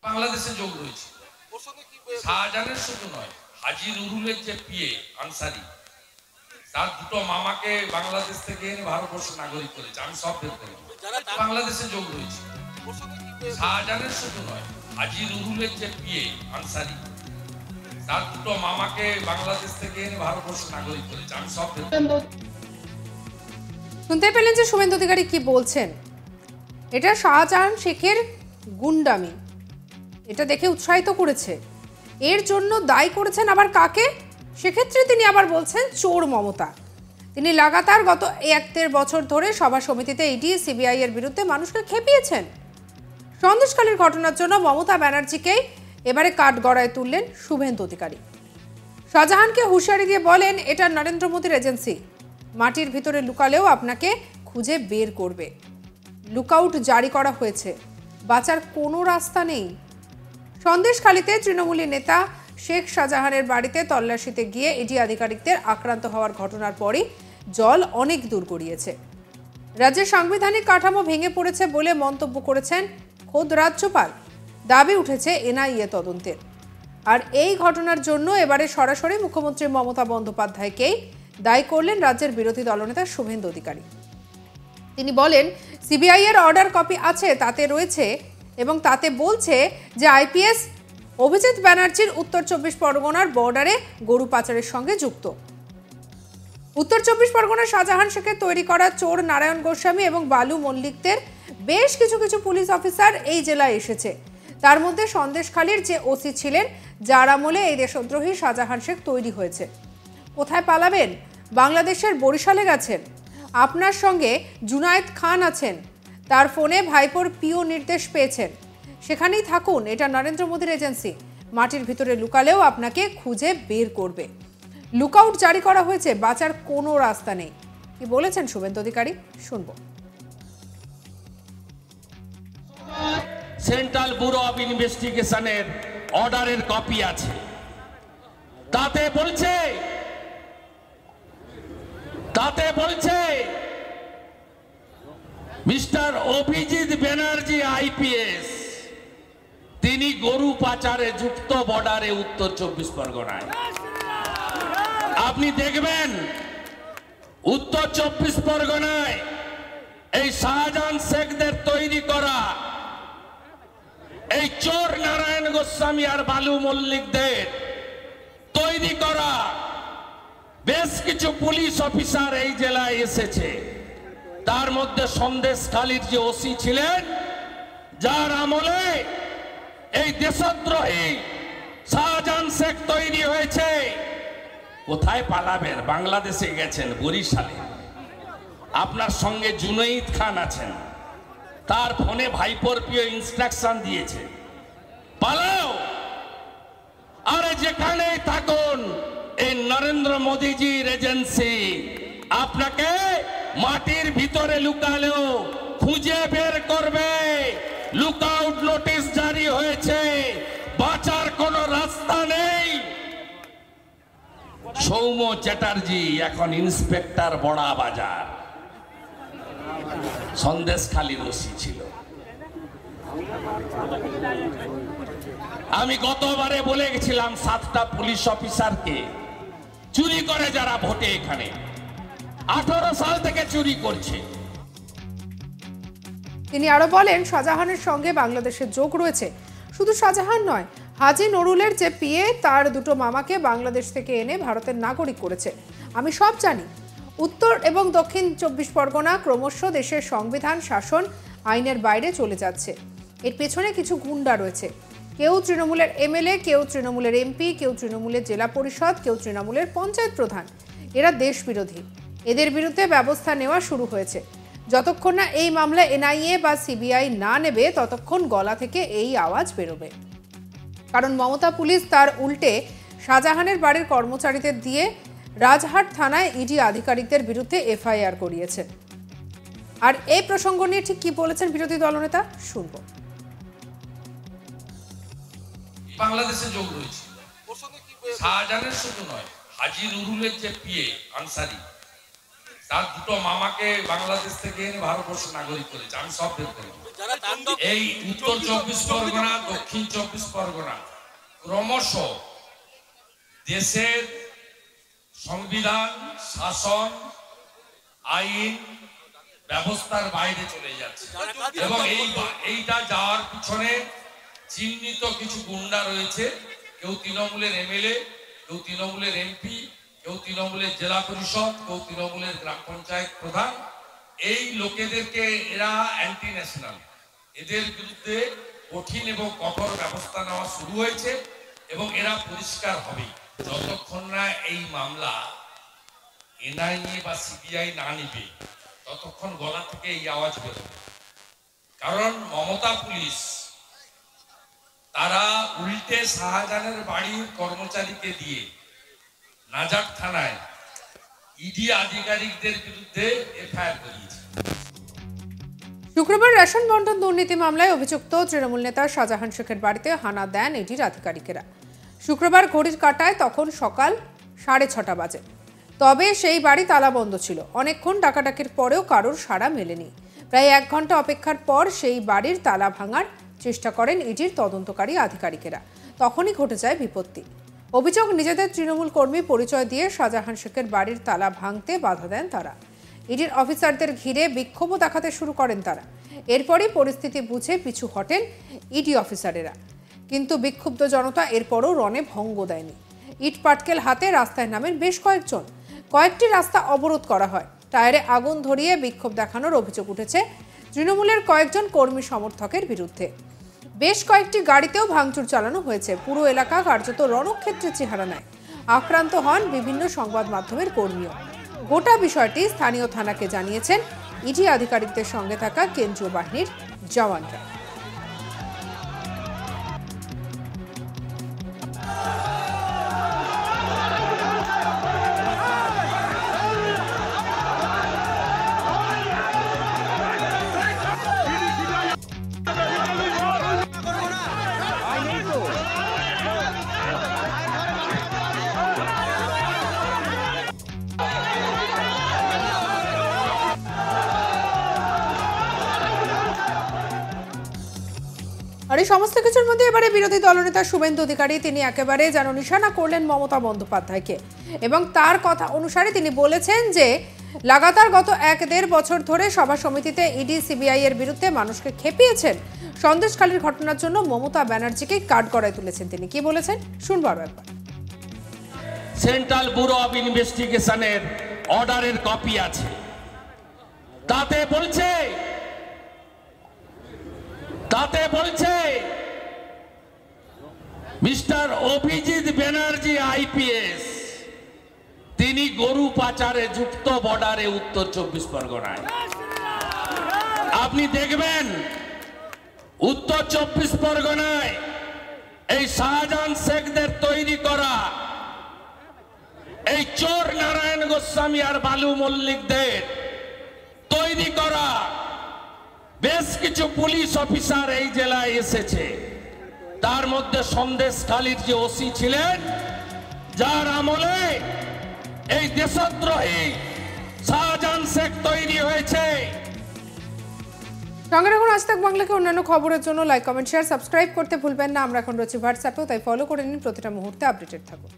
বাংলাদেশে যোগ রয়েছে। শাহজাহানের শুধু নয়, হাজী নুরুলের যে পিএ আনসারি, তার দুটো মামাকে বাংলাদেশ থেকে এনে ভারতবর্ষের নাগরিক করেছে। আমি সব বের করব। বাংলাদেশে যোগ রয়েছে। শাহজাহানের শুধু নয়, হাজী নুরুলের যে পিএ আনসারি, তার দুটো মামাকে বাংলাদেশ থেকে এনে ভারতবর্ষের নাগরিক করেছে। আমি সব বের করব। শুনতে পেলেন যে শুভেন্দু অধিকারী কি বলছেন। এটা শাহজাহান শেখের গুন্ডামি, এটা দেখে উৎসাহিত করেছে, এর জন্য দায়ী করেছেন আবার কাকে? সেক্ষেত্রে তিনি আবার বলছেন চোর মমতা। তিনি লাগাতার গত 1-1.5 বছর ধরে সভা সমিতিতে ইডি সিবিআই এর বিরুদ্ধে মানুষকে খেপিয়েছেন। সন্দেশখালীর ঘটনার জন্য মমতা ব্যানার্জিকেই এবারে কাঠগড়ায় তুললেন শুভেন্দু অধিকারী। শাহজাহানকে হুঁশিয়ারি দিয়ে বলেন, এটা নরেন্দ্র মোদীর এজেন্সি, মাটির ভিতরে লুকালেও আপনাকে খুঁজে বের করবে। লুকআউট জারি করা হয়েছে, বাঁচার কোনো রাস্তা নেই। সন্দেশখালীতে তৃণমূলী নেতা শেখ শাহজাহানের বাড়িতে তল্লাশিতে গিয়ে ইডি আধিকারিকদের আক্রান্ত হওয়ার ঘটনার পরই জল অনেক দূর গড়িয়েছে। রাজ্যের সাংবিধানিক কাঠামো ভেঙে পড়েছে বলে মন্তব্য করেছেন খোদ রাজ্যপাল। দাবি উঠেছে এনআইএ তদন্তের। আর এই ঘটনার জন্য এবারে সরাসরি মুখ্যমন্ত্রী মমতা বন্দ্যোপাধ্যায়কেই দায়ী করলেন রাজ্যের বিরোধী দলনেতা শুভেন্দু অধিকারী। তিনি বলেন, সিবিআই এর অর্ডার কপি আছে, তাতে রয়েছে এবং তাতে বলছে যে আইপিএস অভিজিৎ ব্যানার্জির উত্তর 24 পরগনার বর্ডারে গরু পাচারের সঙ্গে যুক্ত। উত্তর 24 পরগনার শাহজাহান শেখের তৈরি করা চোর নারায়ণ গোস্বামী এবং বালু মল্লিকদের বেশ কিছু পুলিশ অফিসার এই জেলায় এসেছে। তার মধ্যে সন্দেশখালীর যে ওসি ছিলেন, যার আমলে এই দেশদ্রোহী শাহজাহান শেখ তৈরি হয়েছে। কোথায় পালাবেন? বাংলাদেশের বরিশালে গেছেন। আপনার সঙ্গে জুনায়েদ খান আছেন, তার ফোনে ভাইপোর পিও নির্দেশ পেয়েছেন। সেখানেই থাকুন, এটা নরেন্দ্র মোদীর এজেন্সি, মাটির ভিতরে লুকালেও আপনাকে খুঁজে বের করবে। লুকআউট জারি করা হয়েছে, বাঁচার কোনো রাস্তা নেই। কি বলেছেন শুভেন্দু অধিকারী, শুনবো। সেন্ট্রাল ব্যুরো অফ ইনভেস্টিগেশনের অর্ডারের কপি আছে, তাতে বলছে মিস্টার অভিজিৎ ব্যানার্জি আইপিএস, তিনি গরু পাচারে যুক্ত বর্ডারে উত্তর 24 পরগনায়। আপনি দেখবেন উত্তর 24 পরগনায় এই শাহজাহান শেখদের তৈরি করা এই চোর নারায়ণ গোস্বামী আর বালু মল্লিকদের তৈরি করা বেশ কিছু পুলিশ অফিসার এই জেলায় এসেছে। তার মধ্যে সন্দেশখালীর যে ওসি ছিলেন, যার আমলে এই দেশদ্রোহী শাহজাহান শেখ তৈরি হয়েছে। কোথায় পালাবেন? বাংলাদেশে গেছেন, বরিশালে। আপনার সঙ্গে জুনায়েদ খান আছেন, তার ফোনে ভাইপোর পিও ইনস্ট্রাকশন দিয়েছে, পালাও। আরে যেখানেই থাকুন, এই নরেন্দ্র মোদীজির এজেন্সি, আপনাকে মাটির ভিতরে লুকালেও খুঁজে বের করবে। লুকআউট নোটিশ জারি হয়েছে, বাঁচার কোনো রাস্তা নেই। সৌম্য চ্যাটার্জি এখন ইন্সপেক্টর বড়া বাজার, সন্দেশখালীর ওসি ছিল। আমি গতবারে বলে গেছিলাম 7টা পুলিশ অফিসারকে চুরি করে যারা ভোটে, এখানে 18 সাল থেকে চুরি করছে। তিনি আরো বলেন, শাহজাহানের সঙ্গে বাংলাদেশের যোগ রয়েছে। শুধু শাহজাহান নয়, হাজী নুরুলের যে পিএ, তার দুটো মামাকে বাংলাদেশ থেকে এনে ভারতের নাগরিক করেছে। আমি সব জানি। উত্তর এবং দক্ষিণ 24 পরগনা ক্রমশ দেশের সংবিধান, শাসন, আইনের বাইরে চলে যাচ্ছে। এর পেছনে কিছু গুন্ডা রয়েছে। কেউ তৃণমূলের এমএলএ, কেউ তৃণমূলের এমপি, কেউ তৃণমূলের জেলা পরিষদ, কেউ তৃণমূলের পঞ্চায়েত প্রধান। এরা দেশ বিরোধী। এদের বিরুদ্ধে ব্যবস্থা নেওয়া শুরু হয়েছে। যতক্ষণ না এই মামলা এনআইএ বা সিবিআই না নেবে, ততক্ষণ গলা থেকে এই আওয়াজ বেরোবে। কারণ মমতা পুলিশ তার উল্টে শাহজাহানের বাড়ির কর্মচারীদের দিয়ে রাজহাট থানায় ইডি আধিকারিকদের বিরুদ্ধে এফআইআর করিয়েছে। আর এই প্রসঙ্গ নিয়ে ঠিক কি বলেছেন বিরোধী দলনেতা, শুনবো। বাংলাদেশে যোগ রয়েছে। শাহজাহানের শুধু নয়, হাজী নুরুলের যে পিএ আনসারি, তার দুটো মামাকে বাংলাদেশ থেকে এনে ভারতবর্ষের নাগরিক করেছে। আমি সব বের করব। এই উত্তর 24 পরগনা, দক্ষিণ 24 পরগনা ক্রমশ দেশের সংবিধান, শাসন, আইন ব্যবস্থার বাইরে চলে যাচ্ছে এবং এইটা যাওয়ার পিছনে চিহ্নিত কিছু গুন্ডা রয়েছে। কেউ তৃণমূলের এমএলএ, কেউ তৃণমূলের এমপি, কেউ তৃণমূলের জেলা পরিষদ, কেউ তৃণমূলের গ্রাম পঞ্চায়েত প্রধান। এই লোকেদেরকে এরা অ্যান্টি ন্যাশনাল, এদের বিরুদ্ধে কঠিন এবং কঠোর ব্যবস্থা নেওয়া শুরু হয়েছে এবং এরা পরিষ্কার হবে যতক্ষণ না এই মামলা এনআইএ বা সিবিআই না নিবে, ততক্ষণ গলা থেকে এই আওয়াজ বেরোবে। কারণ মমতা পুলিশ তারা উল্টে শাহজাহানের বাড়ির কর্মচারীকে দিয়ে নাজার থানায় ইডি আধিকারিকদের বিরুদ্ধে এফআইআর করিয়েছে। শুক্রবার রেশন বন্টন দুর্নীতি মামলায় অভিযুক্ত তৃণমূল নেতা শাহজাহান শেখের বাড়িতে হানা দেন ইডির আধিকারিকেরা। শুক্রবার ঘড়ির কাঁটায় তখন সকাল 6:30 বাজে। তবে সেই বাড়ি তালাবন্ধ ছিল। অনেকক্ষণ ডাকাডাকির পরেও কারোর সাড়া মেলেনি। প্রায় 1 ঘন্টা অপেক্ষার পর সেই বাড়ির তালা ভাঙার চেষ্টা করেন ইডির তদন্তকারী আধিকারিকেরা। তখনই ঘটে যায় বিপত্তি। অভিযোগ, নিজেদের তৃণমূল কর্মী পরিচয় দিয়ে শাহজাহান শেখের বাড়ির তালা ভাঙতে বাধা দেন তারা। ইডির অফিসারদের ঘিরে বিক্ষোভও দেখাতে শুরু করেন তারা। এরপরই পরিস্থিতি বুঝে পিছু হটেন ইডি অফিসারেরা। কিন্তু বিক্ষুব্ধ জনতা এরপরও রণে ভঙ্গ দেয়নি। ইট পাটকেল হাতে রাস্তায় নামেন বেশ কয়েকজন। কয়েকটি রাস্তা অবরোধ করা হয়। টায়ারে আগুন ধরিয়ে বিক্ষোভ দেখানোর অভিযোগ উঠেছে তৃণমূলের কয়েকজন কর্মী সমর্থকের বিরুদ্ধে। বেশ কয়েকটি গাড়িতেও ভাঙচুর চালানো হয়েছে। পুরো এলাকা কার্যত রণক্ষেত্রের চেহারা নেয়। আক্রান্ত হন বিভিন্ন সংবাদ মাধ্যমের কর্মীও। গোটা বিষয়টি স্থানীয় থানাকে জানিয়েছেন ইডি আধিকারিকদের সঙ্গে থাকা কেন্দ্রীয় বাহিনীর জওয়ানরা। আর এই সমস্ত কিছুর মধ্যে এবারে বিরোধী দলনেতা শুভেন্দু অধিকারী তিনি একেবারে যেন নিশানা করলেন মমতা বন্দ্যোপাধ্যায়কে এবং তার কথা অনুসারে তিনি বলেছেন যে লাগাতার গত 1-1.5 বছর ধরে সভা সমিতিতে ইডি সিবিআই এর বিরুদ্ধে মানুষকে খেপিয়েছেন। সন্দেশখালীর ঘটনার জন্য মমতা ব্যানার্জিকে কাঠগড়ায় তুলেছেন তিনি। কি বলেছেন শুনবার একবার। সেন্ট্রাল ব্যুরো অফ ইনভেস্টিগেশনের অর্ডারের কপি আছে, তাতে বলছে মিস্টার অভিজিৎ ব্যানার্জি আইপিএস তিনি গরু পাচারে যুক্ত বর্ডারে উত্তর 24 পরগনায়। আপনি দেখবেন উত্তর 24 পরগনায় এই শাহজাহান শেখদের তৈরি করা এই চোর নারায়ণ গোস্বামী আর বালু মল্লিকদের তৈরি করা বেশ কিছু পুলিশ অফিসার এই জেলায় এসেছে। তার মধ্যে সন্দেশখালীর যে ওসি ছিলেন, যার আমলে এই দেশদ্রোহী শাহজাহান শেখ তৈরি হয়েছে। সঙ্গে রাখুন আজ তাক বাংলাকে অন্যান্য খবরের জন্য লাইক, কমেন্ট, শেয়ার, সাবস্ক্রাইব করতে ভুলবেন না। আমরা এখন রয়েছি হোয়াটসঅ্যাপেও, তাই ফলো করে নিন। প্রতিটা মুহূর্তে আপডেটেড থাকুন।